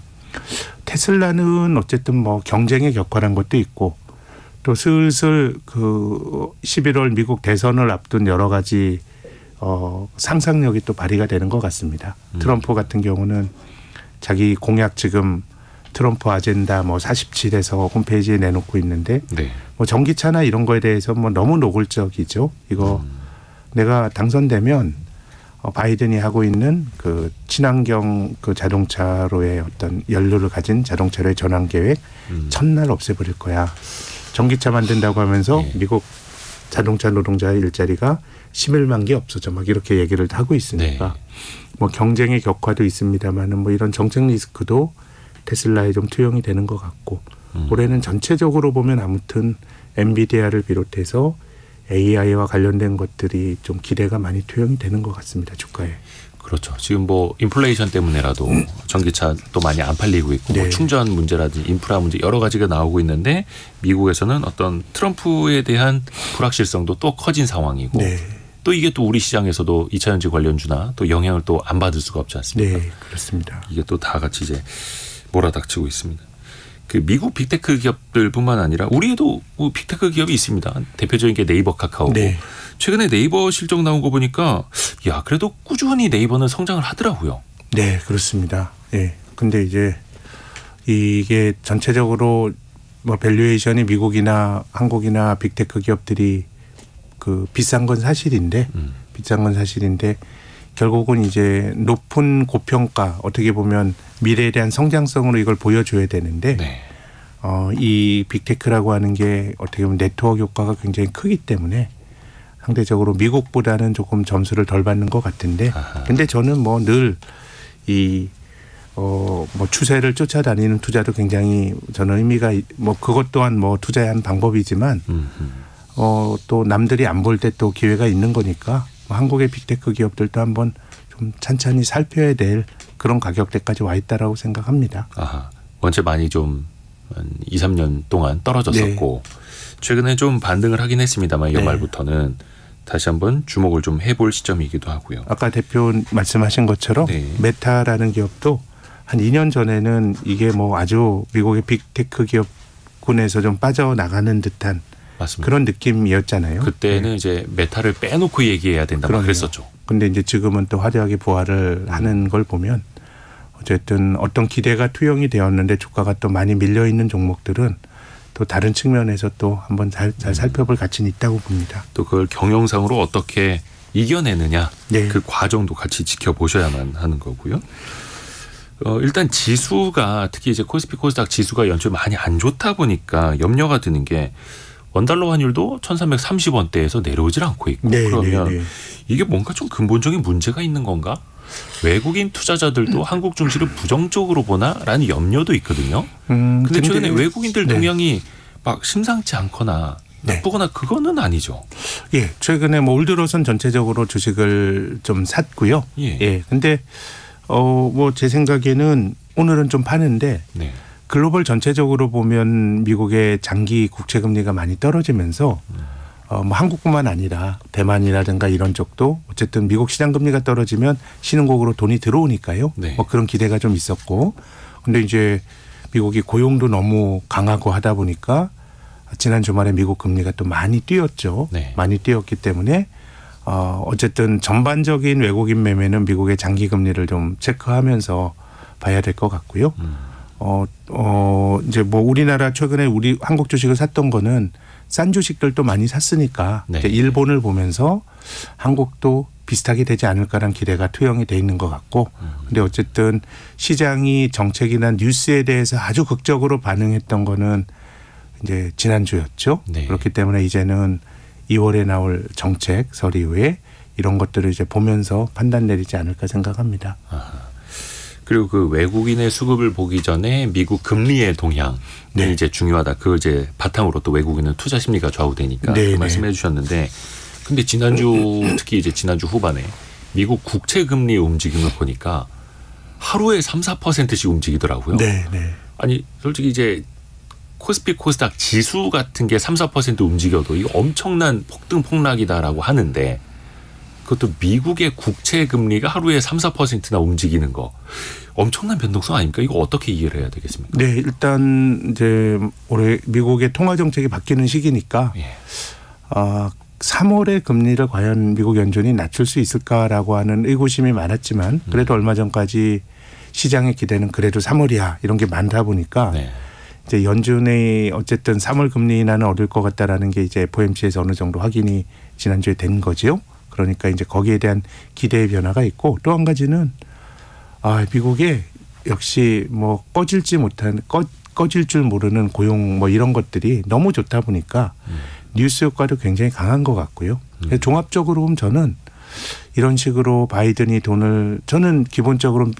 테슬라는 어쨌든 뭐 경쟁에 격화한 것도 있고, 또 슬슬 그 11월 미국 대선을 앞둔 여러 가지 상상력이 또 발휘가 되는 것 같습니다. 트럼프 같은 경우는 자기 공약 지금 트럼프 아젠다 뭐 47에서 홈페이지에 내놓고 있는데 네. 뭐 전기차나 이런 거에 대해서 뭐 너무 노골적이죠. 이거 내가 당선되면 바이든이 하고 있는 그 친환경 그 자동차로의 어떤 연료를 가진 자동차로의 전환 계획 첫날 없애버릴 거야. 전기차 만든다고 하면서 네. 미국 자동차 노동자의 일자리가 11만 개 없어져 막 이렇게 얘기를 하고 있으니까 네. 뭐 경쟁의 격화도 있습니다만은 뭐 이런 정책 리스크도 테슬라에 좀 투영이 되는 것 같고, 올해는 전체적으로 보면 아무튼 엔비디아를 비롯해서 AI와 관련된 것들이 좀 기대가 많이 투영이 되는 것 같습니다. 주가에. 그렇죠. 지금 뭐 인플레이션 때문에라도 전기차 또 많이 안 팔리고 있고, 네. 뭐 충전 문제라든지 인프라 문제 여러 가지가 나오고 있는데, 미국에서는 어떤 트럼프에 대한 불확실성도 또 커진 상황이고, 네. 또 이게 또 우리 시장에서도 2차전지 관련주나 또 영향을 또 안 받을 수가 없지 않습니까? 네, 그렇습니다. 이게 또 다 같이 이제 몰아닥치고 있습니다. 그 미국 빅테크 기업들뿐만 아니라 우리에도 뭐 빅테크 기업이 있습니다. 대표적인 게 네이버, 카카오고. 네. 최근에 네이버 실적 나온 거 보니까 야, 그래도 꾸준히 네이버는 성장을 하더라고요. 네, 그렇습니다. 예. 근데 이제 이게 전체적으로 뭐 밸류에이션이 미국이나 한국이나 빅테크 기업들이 그 비싼 건 사실인데 결국은 이제 높은 고평가 어떻게 보면 미래에 대한 성장성으로 이걸 보여줘야 되는데 네. 이 빅테크라고 하는 게 어떻게 보면 네트워크 효과가 굉장히 크기 때문에 상대적으로 미국보다는 조금 점수를 덜 받는 것 같은데 아하. 근데 저는 뭐 늘 이 뭐 추세를 쫓아다니는 투자도 굉장히 저는 의미가 뭐 그것 또한 뭐 투자의 한 방법이지만 또 남들이 안 볼 때 또 기회가 있는 거니까 한국의 빅테크 기업들도 한번 좀 찬찬히 살펴야 될 그런 가격대까지 와 있다라고 생각합니다. 아하. 원체 많이 좀 한 2, 3년 동안 떨어졌었고 최근에 좀 반등을 하긴 했습니다만 연말부터는 다시 한번 주목을 좀 해볼 시점이기도 하고요. 아까 대표 말씀하신 것처럼 메타라는 기업도 한 2년 전에는 이게 뭐 아주 미국의 빅테크 기업군에서 좀 빠져나가는 듯한 맞습니다. 그런 느낌이었잖아요. 그때는 이제 메타를 빼놓고 얘기해야 된다 막 그랬었죠. 근데 이제 지금은 또 화려하게 부활을 하는 걸 보면 어쨌든 어떤 기대가 투영이 되었는데 주가가 또 많이 밀려 있는 종목들은 또 다른 측면에서 또 한번 잘 살펴볼 가치는 있다고 봅니다. 또 그걸 경영상으로 어떻게 이겨내느냐 네. 그 과정도 같이 지켜보셔야만 하는 거고요. 일단 지수가 특히 이제 코스피 코스닥 지수가 연초에 많이 안 좋다 보니까 염려가 드는 게 원달러 환율도 1,330원대에서 내려오질 않고 있고 그러면 이게 뭔가 좀 근본적인 문제가 있는 건가? 외국인 투자자들도 한국 증시를 부정적으로 보나라는 염려도 있거든요. 근데 최근에 외국인들 동향이 막 심상치 않거나 나쁘거나 그거는 아니죠. 예, 최근에 뭐 올 들어선 전체적으로 주식을 좀 샀고요. 예, 근데 뭐 제 생각에는 오늘은 좀 파는데 글로벌 전체적으로 보면 미국의 장기 국채 금리가 많이 떨어지면서 뭐 한국뿐만 아니라 대만이라든가 이런 쪽도 어쨌든 미국 시장 금리가 떨어지면 신흥국으로 돈이 들어오니까요. 뭐 그런 기대가 좀 있었고, 근데 이제 미국이 고용도 너무 강하고 하다 보니까 지난 주말에 미국 금리가 또 많이 뛰었죠. 많이 뛰었기 때문에 어쨌든 전반적인 외국인 매매는 미국의 장기 금리를 좀 체크하면서 봐야 될 것 같고요. 이제 뭐 우리나라 최근에 우리 한국 주식을 샀던 거는 싼 주식들도 많이 샀으니까 이제 일본을 보면서 한국도 비슷하게 되지 않을까라는 기대가 투영이 돼 있는 것 같고, 근데 어쨌든 시장이 정책이나 뉴스에 대해서 아주 극적으로 반응했던 거는 이제 지난주였죠. 그렇기 때문에 이제는 2월에 나올 정책설 이후에 이런 것들을 이제 보면서 판단 내리지 않을까 생각합니다. 그리고 그 외국인의 수급을 보기 전에 미국 금리의 동향이 이제 중요하다. 그 이제 바탕으로 또 외국인은 투자 심리가 좌우되니까 그 말씀해 주셨는데, 근데 지난주 특히 이제 지난주 후반에 미국 국채 금리 움직임을 보니까 하루에 3, 4%씩 움직이더라고요. 아니 솔직히 이제 코스피 코스닥 지수 같은 게 3, 4% 움직여도 이거 엄청난 폭등 폭락이다라고 하는데 그것도 미국의 국채 금리가 하루에 3, 4%나 움직이는 거 엄청난 변동성 아닙니까? 이거 어떻게 이해를 해야 되겠습니까? 네, 일단 이제 올해 미국의 통화 정책이 바뀌는 시기니까 3월에 금리를 과연 미국 연준이 낮출 수 있을까라고 하는 의구심이 많았지만 그래도 얼마 전까지 시장의 기대는 그래도 3월이야 이런 게 많다 보니까 이제 연준의 어쨌든 3월 금리 인하는 어려울 것 같다라는 게 이제 FOMC에서 어느 정도 확인이 지난주에 된 거죠. 그러니까 이제 거기에 대한 기대의 변화가 있고, 또 한 가지는 미국에 역시 뭐 꺼질 줄 모르는 고용 뭐 이런 것들이 너무 좋다 보니까 뉴스 효과도 굉장히 강한 것 같고요. 종합적으로 보면 저는 이런 식으로 바이든이 저는 기본적으로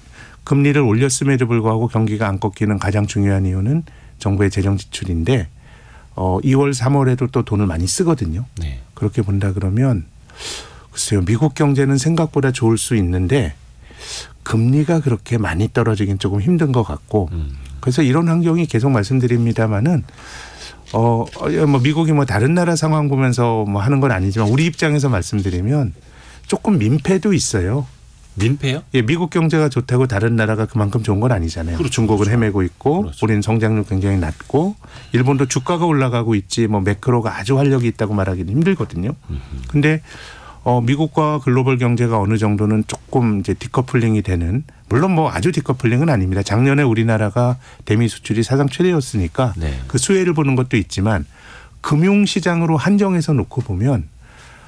금리를 올렸음에도 불구하고 경기가 안 꺾이는 가장 중요한 이유는 정부의 재정 지출인데 2월, 3월에도 또 돈을 많이 쓰거든요. 그렇게 본다 그러면 글쎄요, 미국 경제는 생각보다 좋을 수 있는데 금리가 그렇게 많이 떨어지긴 조금 힘든 것 같고, 그래서 이런 환경이 계속 말씀드립니다마는 뭐 미국이 뭐 다른 나라 상황 보면서 뭐 하는 건 아니지만 우리 입장에서 말씀드리면 조금 민폐도 있어요. 민폐요? 예, 미국 경제가 좋다고 다른 나라가 그만큼 좋은 건 아니잖아요. 중국은 헤매고 있고 우리는 성장률 굉장히 낮고 일본도 주가가 올라가고 있지 뭐 매크로가 아주 활력이 있다고 말하기는 힘들거든요. 근데 미국과 글로벌 경제가 어느 정도는 조금 이제 디커플링이 되는, 물론 뭐 아주 디커플링은 아닙니다. 작년에 우리나라가 대미 수출이 사상 최대였으니까 그 수혜를 보는 것도 있지만 금융시장으로 한정해서 놓고 보면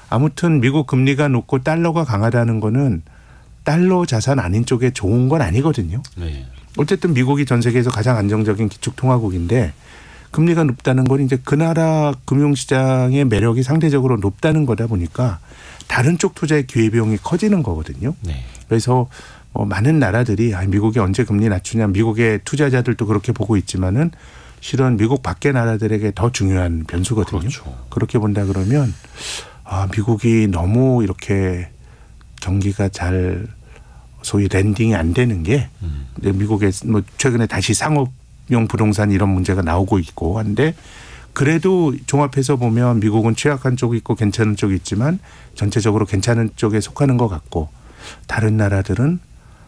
아무튼 미국 금리가 높고 달러가 강하다는 거는 달러 자산 아닌 쪽에 좋은 건 아니거든요. 네. 어쨌든 미국이 전 세계에서 가장 안정적인 기축통화국인데 금리가 높다는 건 이제 그 나라 금융시장의 매력이 상대적으로 높다는 거다 보니까 다른 쪽 투자의 기회비용이 커지는 거거든요. 네. 그래서 많은 나라들이 미국이 언제 금리 낮추냐, 미국의 투자자들도 그렇게 보고 있지만은 실은 미국 밖의 나라들에게 더 중요한 변수거든요. 그렇죠. 그렇게 본다 그러면 미국이 너무 이렇게 경기가 잘 소위 랜딩이 안 되는 게 미국에 뭐 최근에 다시 상업용 부동산 이런 문제가 나오고 있고 한데 그래도 종합해서 보면 미국은 취약한 쪽이 있고 괜찮은 쪽이 있지만 전체적으로 괜찮은 쪽에 속하는 것 같고 다른 나라들은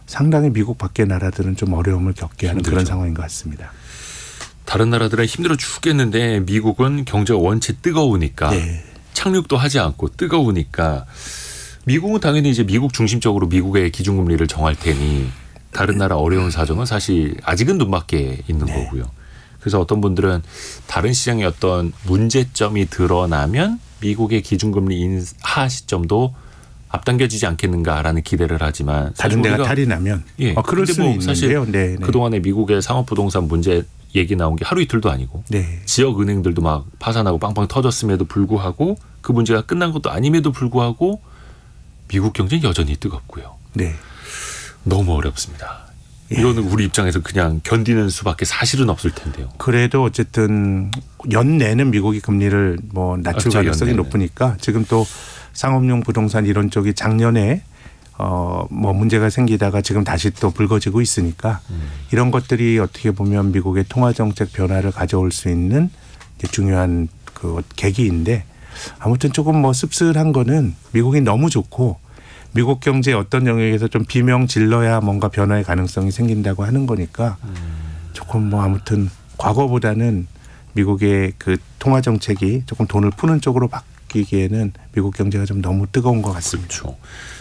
상당히 미국 밖의 나라들은 좀 어려움을 겪게 하는 힘들죠. 그런 상황인 것 같습니다. 다른 나라들은 힘들어 죽겠는데 미국은 경제가 원체 뜨거우니까 네. 착륙도 하지 않고 뜨거우니까 미국은 당연히 이제 미국 중심적으로 미국의 기준금리를 정할 테니 다른 나라 어려운 사정은 사실 아직은 눈밖에 있는 네. 거고요. 그래서 어떤 분들은 다른 시장의 어떤 문제점이 드러나면 미국의 기준금리 인하 시점도 앞당겨지지 않겠는가라는 기대를 하지만 다른 데가 탈이 나면 그럴 수는 있는데요. 사실 네. 그동안에 미국의 상업부동산 문제 얘기 나온 게 하루 이틀도 아니고 네. 지역 은행들도 막 파산하고 빵빵 터졌음에도 불구하고 그 문제가 끝난 것도 아님에도 불구하고 미국 경제는 여전히 뜨겁고요. 네. 너무 어렵습니다. 이거는 우리 입장에서 그냥 견디는 수밖에 사실은 없을 텐데요. 그래도 어쨌든 연내는 미국이 금리를 뭐 낮출 가능성이 높으니까 지금 또 상업용 부동산 이런 쪽이 작년에 뭐 문제가 생기다가 지금 다시 또 불거지고 있으니까 이런 것들이 어떻게 보면 미국의 통화 정책 변화를 가져올 수 있는 중요한 그 계기인데 아무튼 조금 뭐 씁쓸한 거는 미국이 너무 좋고 미국 경제의 어떤 영역에서 좀 비명 질러야 뭔가 변화의 가능성이 생긴다고 하는 거니까 조금 뭐 아무튼 과거보다는 미국의 그 통화 정책이 조금 돈을 푸는 쪽으로 바뀌기에는 미국 경제가 좀 너무 뜨거운 것 같습니다. 그렇죠.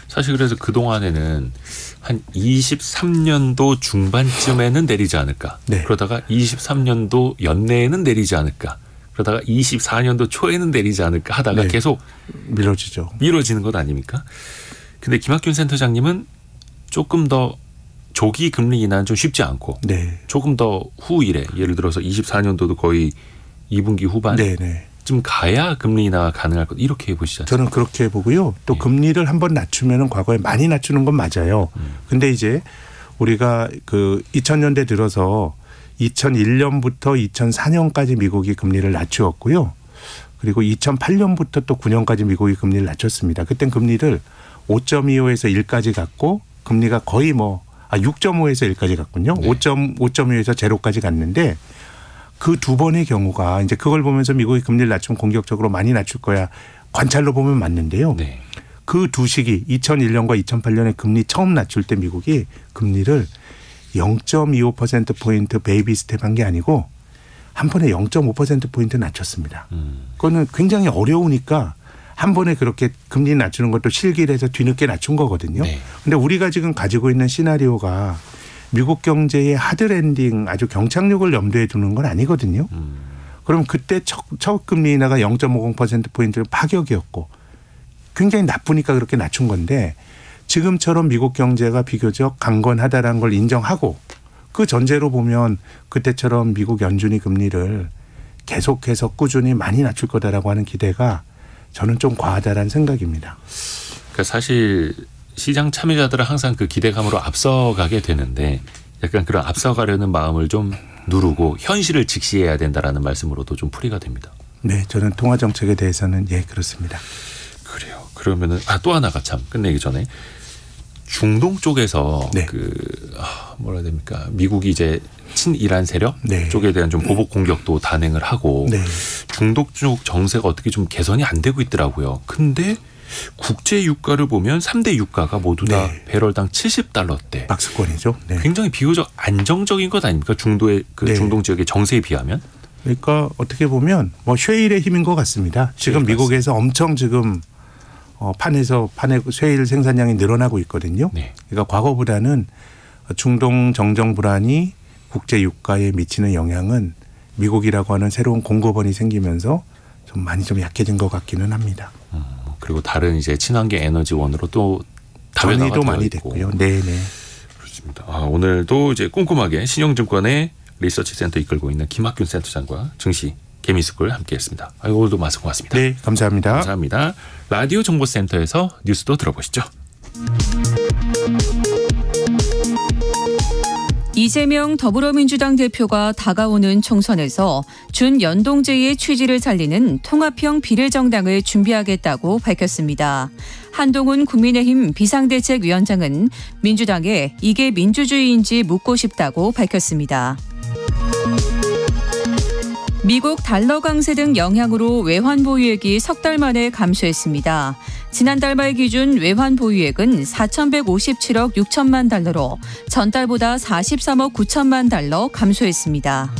사실 그래서 그동안에는 한 23년도 중반쯤에는 내리지 않을까. 네. 그러다가 23년도 연내에는 내리지 않을까. 그러다가 24년도 초에는 내리지 않을까 하다가 네. 계속 미뤄지는 것 아닙니까? 근데 김학균 센터장님은 조금 더 조기 금리 인하는 좀 쉽지 않고 네. 조금 더 후일에 예를 들어서 24년도도 거의 2분기 후반쯤 가야 금리 인하가 가능할 것 이렇게 보시죠. 저는 그렇게 보고요. 또 네. 금리를 한번 낮추면 과거에 많이 낮추는 건 맞아요. 근데 이제 우리가 그 2000년대 들어서 2001년부터 2004년까지 미국이 금리를 낮추었고요. 그리고 2008년부터 또 9년까지 미국이 금리를 낮췄습니다. 그땐 금리를 5.25에서 1까지 갔고 금리가 거의 6.5에서 1까지 갔군요. 네. 5.25에서 제로까지 갔는데 그 두 번의 경우가 이제 그걸 보면서 미국이 금리를 낮추면 공격적으로 많이 낮출 거야. 관찰로 보면 맞는데요. 네. 그 두 시기 2001년과 2008년에 금리 처음 낮출 때 미국이 금리를 0.25%포인트 베이비 스텝한 게 아니고 한 번에 0.5%포인트 낮췄습니다. 그거는 굉장히 어려우니까 한 번에 그렇게 금리 낮추는 것도 실기를 해서 뒤늦게 낮춘 거거든요. 네. 근데 우리가 지금 가지고 있는 시나리오가 미국 경제의 하드랜딩 아주 경착륙을 염두에 두는 건 아니거든요. 그럼 그때 첫 금리 인하가 0.50%포인트는 파격이었고 굉장히 나쁘니까 그렇게 낮춘 건데 지금처럼 미국 경제가 비교적 강건하다라는 걸 인정하고 그 전제로 보면 그때처럼 미국 연준이 금리를 계속해서 꾸준히 많이 낮출 거다라고 하는 기대가 저는 좀 과하다라는 생각입니다. 그러니까 사실 시장 참여자들은 항상 그 기대감으로 앞서가게 되는데 약간 그런 앞서가려는 마음을 좀 누르고 현실을 직시해야 된다라는 말씀으로도 좀 풀이가 됩니다. 네, 저는 통화 정책에 대해서는 그렇습니다. 그래요. 그러면은 또 하나가 참 끝내기 전에 중동 쪽에서 네. 뭐라 해야 됩니까? 미국이 이제 친이란 세력 네. 쪽에 대한 좀 보복 공격도 단행을 하고 네. 중동 쪽 정세가 어떻게 좀 개선이 안 되고 있더라고요. 근데 국제 유가를 보면 3대 유가가 모두 다 네. 배럴당 $70대. 박스권이죠. 네. 굉장히 비교적 안정적인 것 아닙니까? 중도의 네. 중동 지역의 정세에 비하면. 그러니까 어떻게 보면 쉐일의 힘인 것 같습니다. 지금 미국에서 엄청 지금 판에 쉐일 생산량이 늘어나고 있거든요. 네. 그러니까 과거보다는 중동 정정 불안이 국제 유가에 미치는 영향은 미국이라고 하는 새로운 공급원이 생기면서 좀 많이 좀 약해진 것 같기는 합니다. 그리고 다른 이제 친환경 에너지원으로 또 정리도 많이 됐고요. 네네. 그렇습니다. 오늘도 이제 꼼꼼하게 신영증권의 리서치 센터 이끌고 있는 김학균 센터장과 증시 개미스쿨 함께했습니다. 오늘도 말씀 고맙습니다. 네, 감사합니다. 감사합니다. 라디오 정보센터에서 뉴스도 들어보시죠. 이재명 더불어민주당 대표가 다가오는 총선에서 준연동제의 취지를 살리는 통합형 비례정당을 준비하겠다고 밝혔습니다. 한동훈 국민의힘 비상대책위원장은 민주당에 이게 민주주의인지 묻고 싶다고 밝혔습니다. 미국 달러 강세 등 영향으로 외환 보유액이 석 달 만에 감소했습니다. 지난달 말 기준 외환 보유액은 4,157억 6천만 달러로 전달보다 43억 9천만 달러 감소했습니다.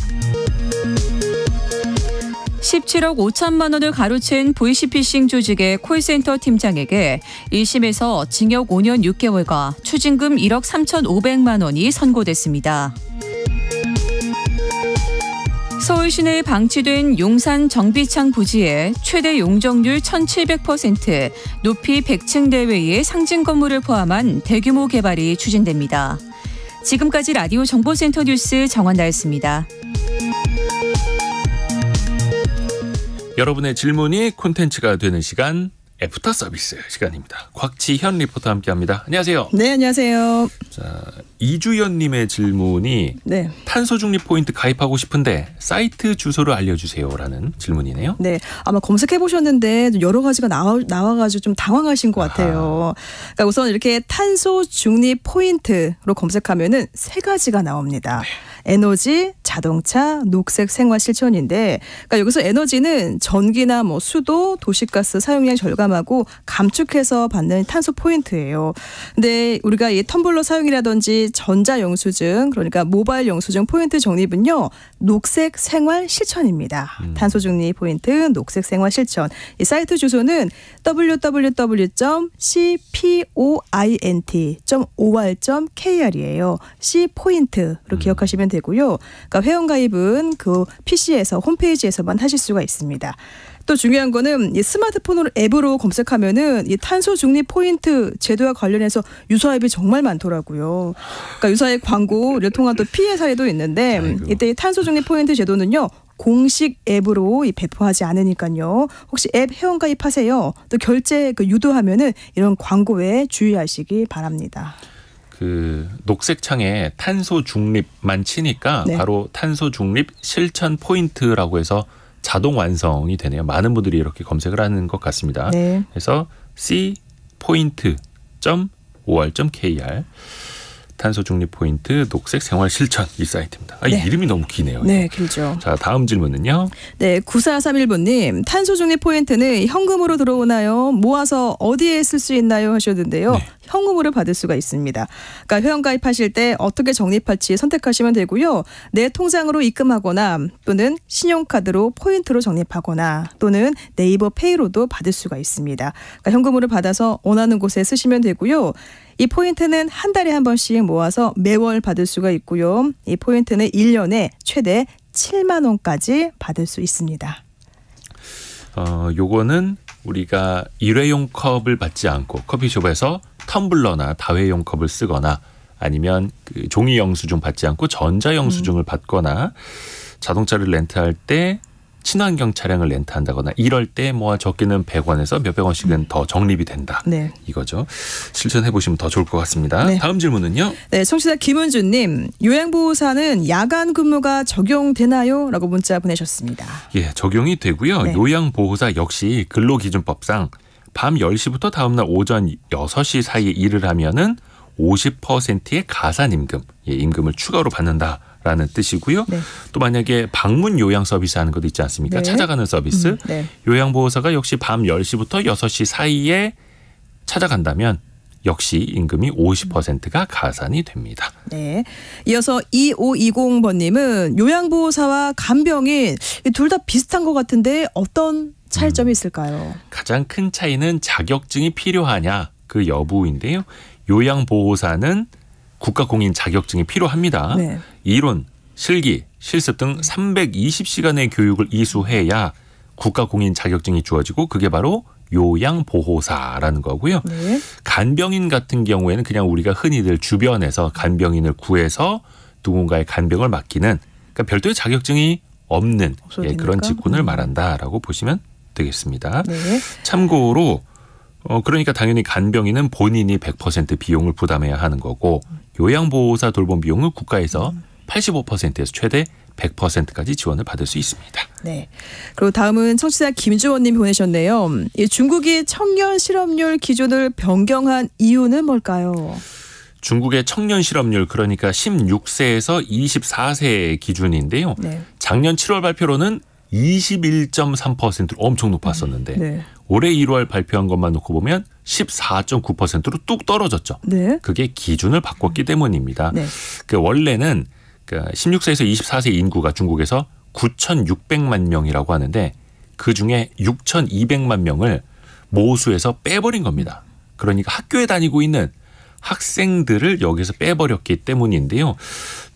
17억 5천만 원을 가로챈 보이시피싱 조직의 콜센터 팀장에게 1심에서 징역 5년 6개월과 추징금 1억 3,500만 원이 선고됐습니다. 서울 시내에 방치된 용산 정비창 부지에 최대 용적률 1,700%, 높이 100층 내외의 상징 건물을 포함한 대규모 개발이 추진됩니다. 지금까지 라디오 정보센터 뉴스 정원나였습니다. 여러분의 질문이 콘텐츠가 되는 시간, 애프터 서비스 시간입니다. 곽지현 리포터와 함께합니다. 안녕하세요. 네, 안녕하세요. 자, 이주연님의 질문이 네. 탄소 중립 포인트 가입하고 싶은데 사이트 주소를 알려주세요라는 질문이네요. 네, 아마 검색해 보셨는데 여러 가지가 나와가지고 좀 당황하신 것 같아요. 그러니까 우선 이렇게 탄소 중립 포인트로 검색하면은 3가지가 나옵니다. 네. 에너지, 자동차, 녹색 생활 실천인데, 그러니까 여기서 에너지는 전기나 수도, 도시가스 사용량 절감하고 감축해서 받는 탄소 포인트예요. 근데 우리가 이 텀블러 사용이라든지 전자 영수증, 그러니까 모바일 영수증 포인트 적립은요, 녹색 생활 실천입니다. 탄소 중립 포인트, 녹색 생활 실천. 이 사이트 주소는 www.cpoint.or.kr이에요. C포인트로 기억하시면 되고요. 그러니까 회원가입은 그 PC에서 홈페이지에서만 하실 수가 있습니다. 또 중요한 거는 이 스마트폰으로 앱으로 검색하면은 이 탄소 중립 포인트 제도와 관련해서 유사앱이 정말 많더라고요. 그러니까 유사앱 광고를 통한 또 피해 사례도 있는데, 이때 이 탄소 중립 포인트 제도는요, 공식 앱으로 배포하지 않으니까요. 혹시 앱 회원 가입하세요. 또 결제 유도하면은 이런 광고에 주의하시기 바랍니다. 그 녹색 창에 탄소 중립만 치니까 네. 바로 탄소 중립 실천 포인트라고 해서 자동 완성이 되네요. 많은 분들이 이렇게 검색을 하는 것 같습니다. 네. 그래서 cpoint.or.kr 탄소 중립 포인트 녹색 생활 실천 이 사이트입니다. 네. 이름이 너무 기네요. 네, 길죠. 자, 다음 질문은요. 네, 9431번님. 탄소 중립 포인트는 현금으로 들어오나요? 모아서 어디에 쓸 수 있나요? 하셨는데요. 네. 현금으로 받을 수가 있습니다. 그러니까 회원 가입하실 때 어떻게 적립할지 선택하시면 되고요. 내 통장으로 입금하거나 또는 신용카드로 포인트로 적립하거나 또는 네이버 페이로도 받을 수가 있습니다. 그러니까 현금으로 받아서 원하는 곳에 쓰시면 되고요. 이 포인트는 한 달에 한 번씩 모아서 매월 받을 수가 있고요. 이 포인트는 1년에 최대 7만 원까지 받을 수 있습니다. 요거는 우리가 일회용 컵을 받지 않고 커피숍에서 텀블러나 다회용 컵을 쓰거나 아니면 그 종이 영수증 받지 않고 전자 영수증을 받거나 자동차를 렌트할 때 친환경 차량을 렌트한다거나 이럴 때 모아 적게는 100원에서 몇백 원씩은 더 적립이 된다. 네. 이거죠. 실천해 보시면 더 좋을 것 같습니다. 네. 다음 질문은요. 네, 청취자 김은주님. 요양보호사는 야간 근무가 적용되나요? 라고 문자 보내셨습니다. 예, 적용이 되고요. 네. 요양보호사 역시 근로기준법상 밤 10시부터 다음날 오전 6시 사이에 일을 하면은 50%의 가산임금, 임금을 추가로 받는다. 라는 뜻이고요. 네. 또 만약에 방문 요양 서비스 하는 것도 있지 않습니까? 네. 찾아가는 서비스. 네. 요양보호사가 역시 밤 10시부터 6시 사이에 찾아간다면 역시 임금이 50%가 가산이 됩니다. 네. 이어서 2520번님은 요양보호사와 간병인 둘 다 비슷한 것 같은데 어떤 차이점이 있을까요? 가장 큰 차이는 자격증이 필요하냐 그 여부인데요. 요양보호사는 국가공인 자격증이 필요합니다. 네. 이론, 실기, 실습 등 320시간의 교육을 이수해야 국가공인 자격증이 주어지고 그게 바로 요양보호사라는 거고요. 네. 간병인 같은 경우에는 그냥 우리가 흔히들 주변에서 간병인을 구해서 누군가의 간병을 맡기는 그러니까 별도의 자격증이 없는 그런 직군을 말한다라고 보시면 되겠습니다. 네. 참고로 그러니까 당연히 간병인은 본인이 100% 비용을 부담해야 하는 거고 요양보호사 돌봄 비용은 국가에서 85%에서 최대 100%까지 지원을 받을 수 있습니다. 네. 그리고 다음은 청취자 김주원님 보내셨네요. 중국이 청년 실업률 기준을 변경한 이유는 뭘까요? 중국의 청년 실업률 그러니까 16세에서 24세 기준인데요. 네. 작년 7월 발표로는 21.3%로 엄청 높았었는데 네. 올해 1월 발표한 것만 놓고 보면 14.9%로 뚝 떨어졌죠. 네. 그게 기준을 바꿨기 때문입니다. 네. 원래는 16세에서 24세 인구가 중국에서 9,600만 명이라고 하는데 그중에 6,200만 명을 모수에서 빼버린 겁니다. 그러니까 학교에 다니고 있는 학생들을 여기서 빼버렸기 때문인데요.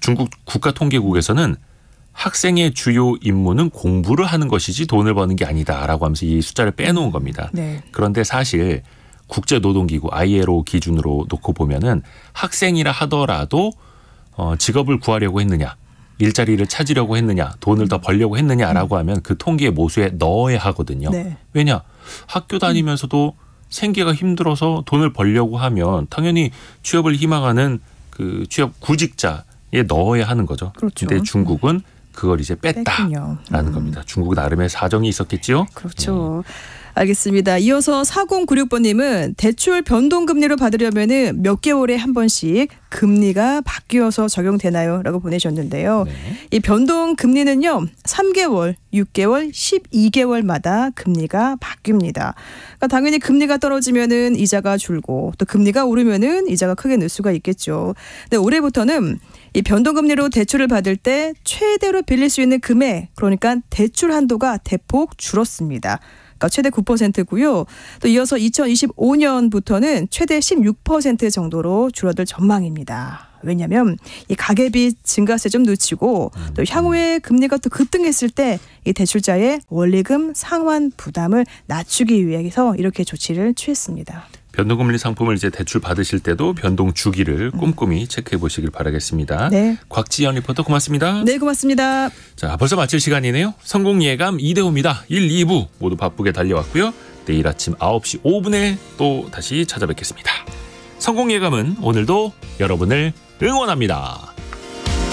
중국 국가통계국에서는 학생의 주요 임무는 공부를 하는 것이지 돈을 버는 게 아니다라고 하면서 이 숫자를 빼놓은 겁니다. 네. 그런데 사실 국제노동기구 ILO 기준으로 놓고 보면은 학생이라 하더라도 직업을 구하려고 했느냐, 일자리를 찾으려고 했느냐, 돈을 더 벌려고 했느냐라고 하면 그 통계 모수에 넣어야 하거든요. 네. 왜냐? 학교 다니면서도 생계가 힘들어서 돈을 벌려고 하면 당연히 취업을 희망하는 그 취업 구직자에 넣어야 하는 거죠. 그렇죠. 근데 중국은 그걸 이제 뺐다라는 겁니다. 중국 나름의 사정이 있었겠죠. 그렇죠. 알겠습니다. 이어서 4096번님은 대출 변동금리로 받으려면 몇 개월에 한 번씩 금리가 바뀌어서 적용되나요? 라고 보내셨는데요. 네. 이 변동금리는요. 3개월, 6개월, 12개월마다 금리가 바뀝니다. 그러니까 당연히 금리가 떨어지면 이자가 줄고 또 금리가 오르면 이자가 크게 늘 수가 있겠죠. 근데 올해부터는 이 변동금리로 대출을 받을 때 최대로 빌릴 수 있는 금액 그러니까 대출 한도가 대폭 줄었습니다. 최대 9%고요. 또 이어서 2025년부터는 최대 16% 정도로 줄어들 전망입니다. 왜냐하면 이 가계비 증가세 좀 늦추고 또 향후에 금리가 또 급등했을 때 이 대출자의 원리금 상환 부담을 낮추기 위해서 이렇게 조치를 취했습니다. 변동금리 상품을 이제 대출 받으실 때도 변동 주기를 꼼꼼히 체크해 보시길 바라겠습니다. 네. 곽지연 리포터 고맙습니다. 네, 고맙습니다. 자, 벌써 마칠 시간이네요. 성공예감 이대호입니다. 1, 2부 모두 바쁘게 달려왔고요. 내일 아침 9시 5분에 또 다시 찾아뵙겠습니다. 성공예감은 오늘도 여러분을 응원합니다.